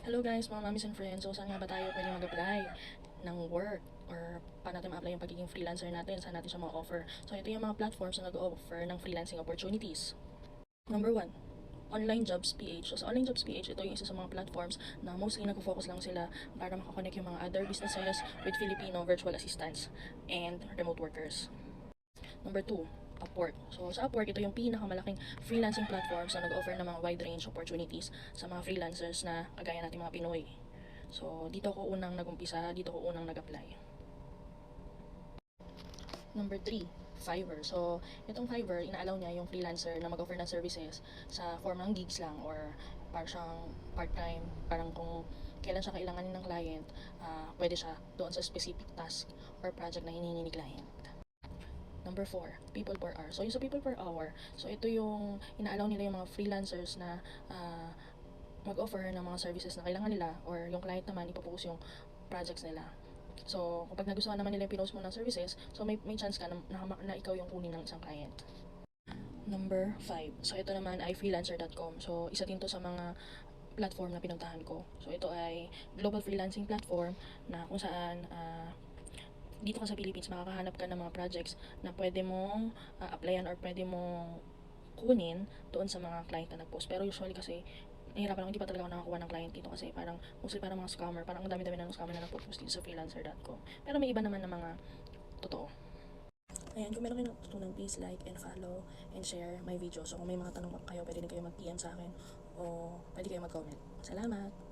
Hello guys, mga mamis and friends. So, saan nga ba tayo pwede mag-apply ng work? Or paano natin ma-apply yung pagiging freelancer natin? Saan natin siya ma-offer? So, ito yung mga platforms na nag-offer ng freelancing opportunities. Number 1, Online Jobs PH. So, sa Online Jobs PH, ito yung isa sa mga platforms na mostly nag-focus lang sila para makakonect yung mga other businesses with Filipino virtual assistants and remote workers. Number 2, Upwork. So, sa Upwork, ito yung pinakamalaking freelancing platforms na nag-offer ng mga wide range opportunities sa mga freelancers na kagaya natin mga Pinoy. So, dito ko unang nagumpisa, dito ko unang nag-apply. Number 3, Fiverr. So, itong Fiverr, inaalaw niya yung freelancer na mag-offer ng services sa form ng gigs lang or para siyang part-time. Parang kung kailan siya kailanganin ng client, pwede siya doon sa specific task or project na hinihingi ni client. Number 4, People per Hour. So, yung sa People per Hour, so ito yung inaalaw nila yung mga freelancers na mag-offer ng mga services na kailangan nila or yung client naman ipopost yung projects nila. So, kapag nagustuhan naman nila yung pinost mo ng services, so may chance ka na ikaw yung kunin ng isang client. Number 5. So, ito naman ay freelancer.com. So, isa din to sa mga platform na pinuntahan ko. So, ito ay global freelancing platform na kung saan dito ka sa Philippines, makakahanap ka ng mga projects na pwede mong applyan or pwede mong kunin doon sa mga client na nag-post. Pero usually kasi, nahirapan ako, hindi pa talaga ako nakakuha ng client dito kasi parang mostly parang mga scammer, parang ang dami-dami na ng scammer na nag-post dito sa freelancer.com. Pero may iba naman na mga totoo. Ayan, kung meron kayo natutunan, please like and follow and share my video. So kung may mga tanong kayo, pwede din kayo mag-PM sa akin o pwede kayo mag-comment. Salamat!